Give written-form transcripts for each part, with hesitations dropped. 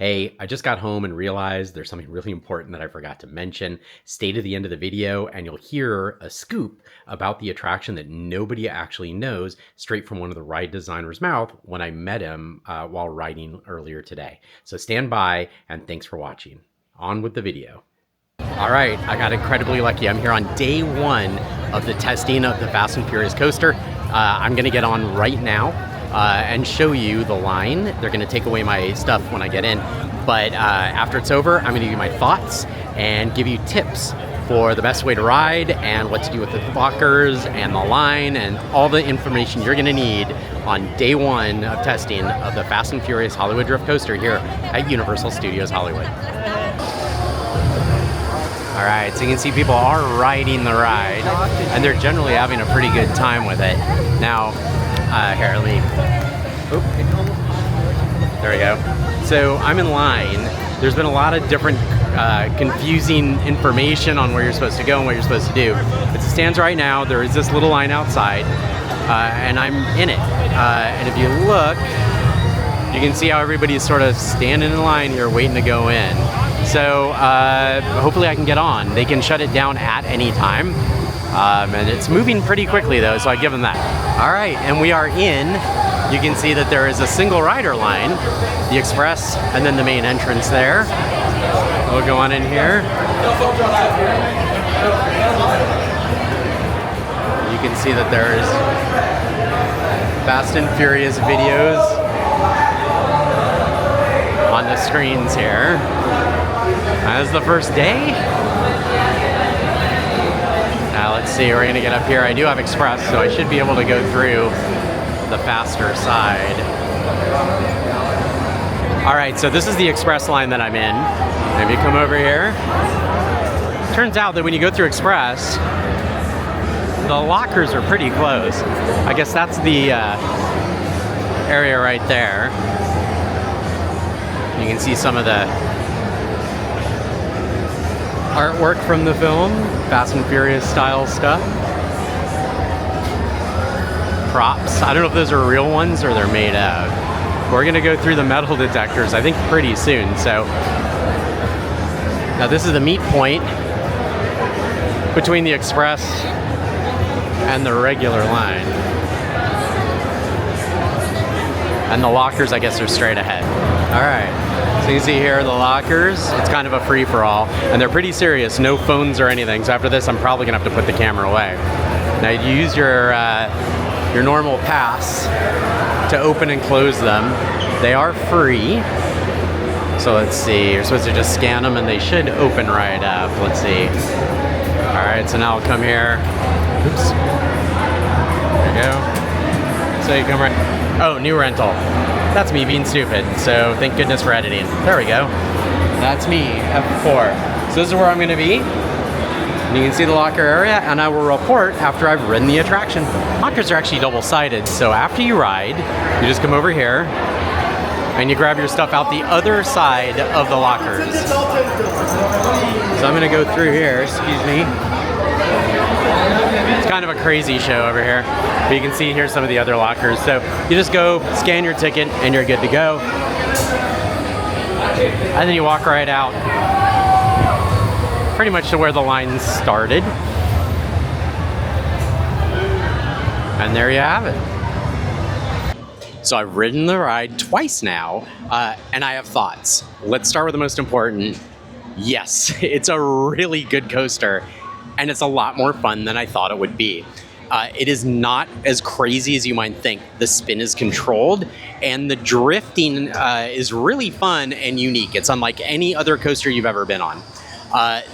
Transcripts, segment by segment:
Hey, I just got home and realized there's something really important that I forgot to mention. Stay to the end of the video and you'll hear a scoop about the attraction that nobody actually knows straight from one of the ride designer's mouth when I met him while riding earlier today. So stand by and thanks for watching. On with the video. All right, I got incredibly lucky. I'm here on day one of the testing of the Fast and Furious coaster. I'm gonna get on right now and show you the line. They're gonna take away my stuff when I get in, but after it's over, I'm gonna give you my thoughts and give you tips for the best way to ride and what to do with the lockers and the line and all the information you're gonna need on day one of testing of the Fast and Furious Hollywood Drift Coaster here at Universal Studios Hollywood. All right, so you can see people are riding the ride, and they're generally having a pretty good time with it. Now, here, let me, oop, there we go. So I'm in line. There's been a lot of different confusing information on where you're supposed to go and what you're supposed to do. As it stands right now, there is this little line outside, and I'm in it. And if you look, you can see how everybody's sort of standing in line here waiting to go in. So hopefully I can get on. They can shut it down at any time. And it's moving pretty quickly though, so I give them that. All right, and we are in. You can see that there is a single rider line, the express, and then the main entrance there. We'll go on in here. You can see that there's Fast and Furious videos on the screens here. As the first day. Now let's see, we're gonna get up here. I do have express, so I should be able to go through the faster side. All right, so this is the express line that I'm in. If you come over here, turns out that when you go through express, the lockers are pretty close. I guess that's the area right there. You can see some of the artwork from the film, Fast and Furious style stuff. Props. I don't know if those are real ones or they're made of. We're gonna go through the metal detectors, I think pretty soon. So now this is the meet point between the express and the regular line. And the lockers, I guess, are straight ahead. All right, so you can see here the lockers. It's kind of a free-for-all, and they're pretty serious. No phones or anything. So after this, I'm probably gonna have to put the camera away. Now you use your normal pass to open and close them. They are free. So let's see. You're supposed to just scan them, and they should open right up. Let's see. All right, so now I'll come here. Oops. There you go. So you come right. Oh, new rental. That's me being stupid, so thank goodness for editing. There we go. That's me, F4. So this is where I'm gonna be. And you can see the locker area, and I will report after I've ridden the attraction. Lockers are actually double-sided, so after you ride, you just come over here, and you grab your stuff out the other side of the lockers. So I'm gonna go through here, excuse me. It's kind of a crazy show over here. But you can see here's some of the other lockers. So you just go scan your ticket and you're good to go. And then you walk right out pretty much to where the line started. And there you have it. So I've ridden the ride twice now, and I have thoughts. Let's start with the most important. Yes, it's a really good coaster, and it's a lot more fun than I thought it would be. It is not as crazy as you might think. The spin is controlled, and the drifting is really fun and unique. It's unlike any other coaster you've ever been on.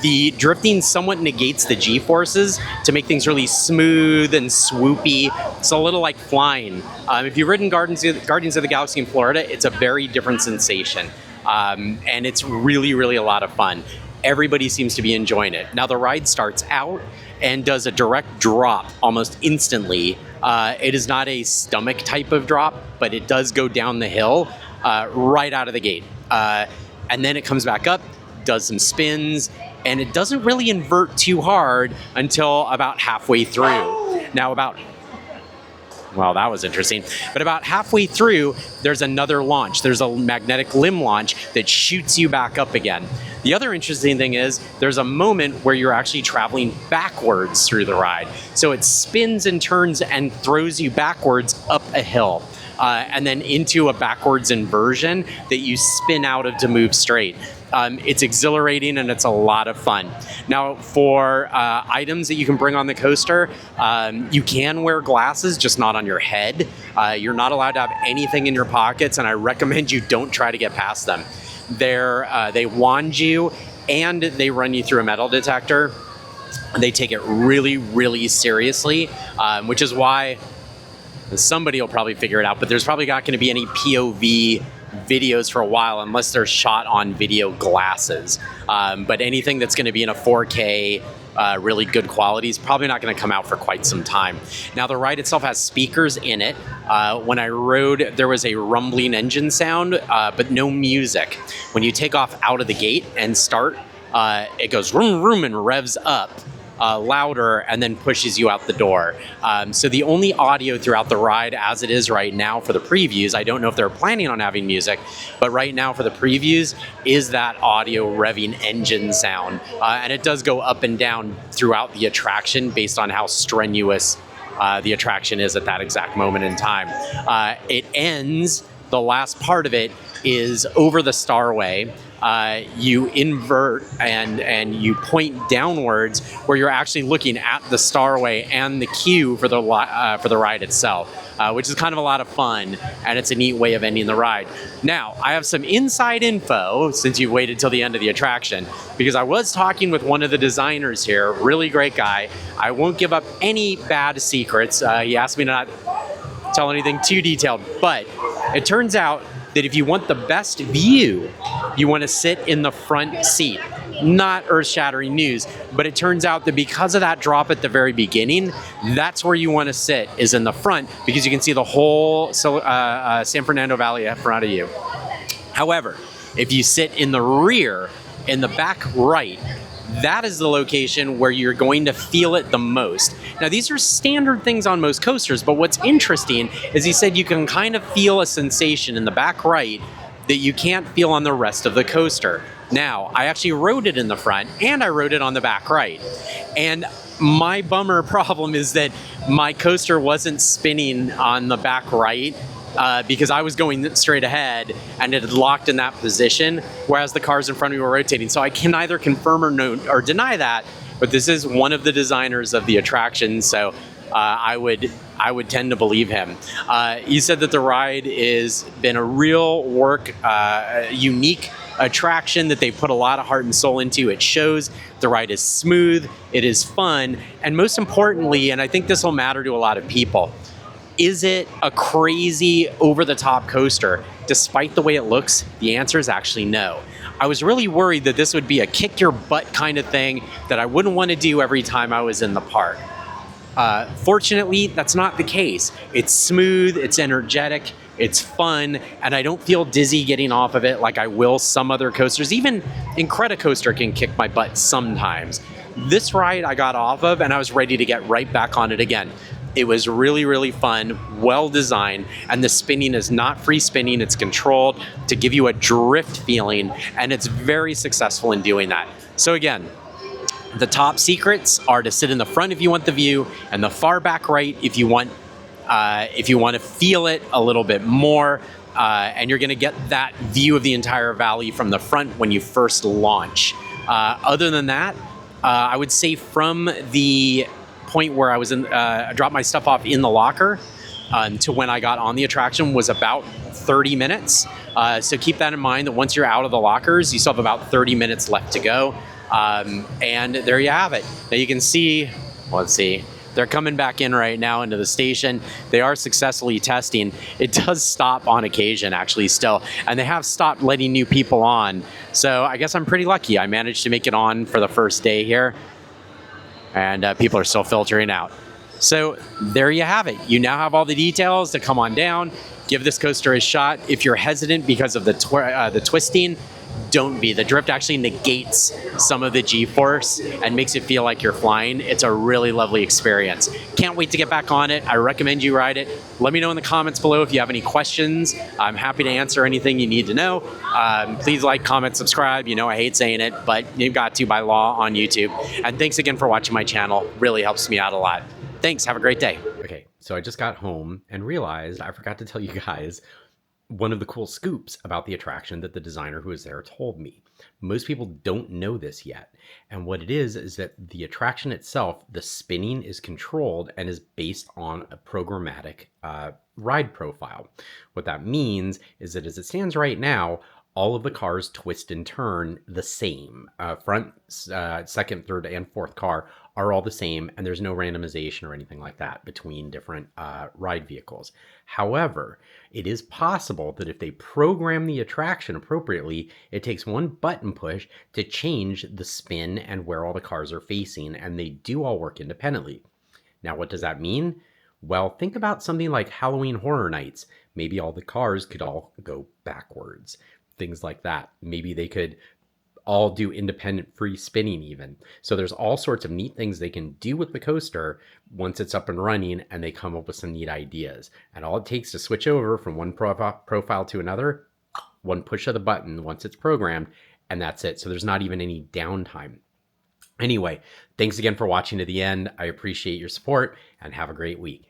The drifting somewhat negates the G-forces to make things really smooth and swoopy. It's a little like flying. If you've ridden Guardians of the Galaxy in Florida, it's a very different sensation. And it's really, really a lot of fun. Everybody seems to be enjoying it. Now the ride starts out and does a direct drop almost instantly. It is not a stomach type of drop, but it does go down the hill right out of the gate. And then it comes back up, does some spins, and it doesn't really invert too hard until about halfway through. Now about Well, that was interesting. But about halfway through, there's another launch. There's a magnetic limb launch that shoots you back up again. The other interesting thing is there's a moment where you're actually traveling backwards through the ride. So it spins and turns and throws you backwards up a hill. And then into a backwards inversion that you spin out of to move straight. It's exhilarating and it's a lot of fun. Now, for items that you can bring on the coaster, you can wear glasses, just not on your head. You're not allowed to have anything in your pockets, and I recommend you don't try to get past them. They wand you and they run you through a metal detector. They take it really, really seriously, which is why somebody will probably figure it out, but there's probably not going to be any POV videos for a while unless they're shot on video glasses. But anything that's going to be in a 4K, really good quality is probably not going to come out for quite some time. Now, the ride itself has speakers in it. When I rode, there was a rumbling engine sound, but no music. When you take off out of the gate and start, it goes vroom, vroom, and revs up. Louder and then pushes you out the door. So the only audio throughout the ride as it is right now for the previews, I don't know if they're planning on having music, but right now for the previews is that audio revving engine sound. And it does go up and down throughout the attraction based on how strenuous the attraction is at that exact moment in time. It ends, the last part of it is over the Starway. You invert and you point downwards where you're actually looking at the Starway and the queue for the ride itself, which is kind of a lot of fun, and it's a neat way of ending the ride. Now, I have some inside info since you've waited till the end of the attraction, because I was talking with one of the designers here, really great guy. I won't give up any bad secrets. He asked me to not tell anything too detailed, but it turns out that if you want the best view, you want to sit in the front seat. Not earth-shattering news, but it turns out that because of that drop at the very beginning, that's where you want to sit, is in the front, because you can see the whole San Fernando Valley in front of you. However, if you sit in the rear, in the back right, that is the location where you're going to feel it the most. Now, these are standard things on most coasters, but what's interesting is he said you can kind of feel a sensation in the back right that you can't feel on the rest of the coaster. Now, I actually rode it in the front and I rode it on the back right. And my bummer problem is that my coaster wasn't spinning on the back right, because I was going straight ahead and it had locked in that position, whereas the cars in front of me were rotating. So I can neither confirm or deny that, but this is one of the designers of the attraction, so I would tend to believe him. He said that the ride has been a real unique attraction that they put a lot of heart and soul into. It shows. The ride is smooth, it is fun, and most importantly, and I think this will matter to a lot of people, is it a crazy, over-the-top coaster? Despite the way it looks, the answer is actually no. I was really worried that this would be a kick-your-butt kind of thing that I wouldn't want to do every time I was in the park. Fortunately, that's not the case. It's smooth, it's energetic, it's fun, and I don't feel dizzy getting off of it like I will some other coasters. Even Incredicoaster can kick my butt sometimes. This ride I got off of, and I was ready to get right back on it again. It was really, really fun, well designed, and the spinning is not free spinning, it's controlled to give you a drift feeling, and it's very successful in doing that. So again, the top secrets are to sit in the front if you want the view, and the far back right if you want to feel it a little bit more, and you're going to get that view of the entire valley from the front when you first launch. Other than that, I would say from the point where I dropped my stuff off in the locker to when I got on the attraction was about 30 minutes. So keep that in mind, that once you're out of the lockers, you still have about 30 minutes left to go. And there you have it. Now you can see, let's see, they're coming back in right now into the station. They are successfully testing. It does stop on occasion, actually, still. And they have stopped letting new people on. So I guess I'm pretty lucky. I managed to make it on for the first day here. And people are still filtering out. So there you have it. You now have all the details to come on down, give this coaster a shot. If you're hesitant because of the twisting, don't be. The drift actually negates some of the G-force and makes it feel like you're flying. It's a really lovely experience. Can't wait to get back on it. I recommend you ride it. Let me know in the comments below if you have any questions. I'm happy to answer anything you need to know. Please like, comment, subscribe. You know I hate saying it, but you've got to by law on YouTube. And thanks again for watching my channel. Really helps me out a lot. Thanks. Have a great day. Okay, so I just got home and realized I forgot to tell you guys one of the cool scoops about the attraction that the designer who was there told me. Most people don't know this yet. And what it is that the attraction itself, the spinning is controlled and is based on a programmatic ride profile. What that means is that as it stands right now, all of the cars twist and turn the same. Front, second, third, and fourth car are all the same, and there's no randomization or anything like that between different ride vehicles. However, it is possible that if they program the attraction appropriately, it takes one button push to change the spin and where all the cars are facing, and they do all work independently. Now, what does that mean? Well, think about something like Halloween Horror Nights. Maybe all the cars could all go backwards. Things like that. Maybe they could all do independent free spinning even. So there's all sorts of neat things they can do with the coaster once it's up and running, and they come up with some neat ideas. And all it takes to switch over from one profile to another, one push of the button once it's programmed, and that's it. So there's not even any downtime. Anyway, thanks again for watching to the end. I appreciate your support, and have a great week.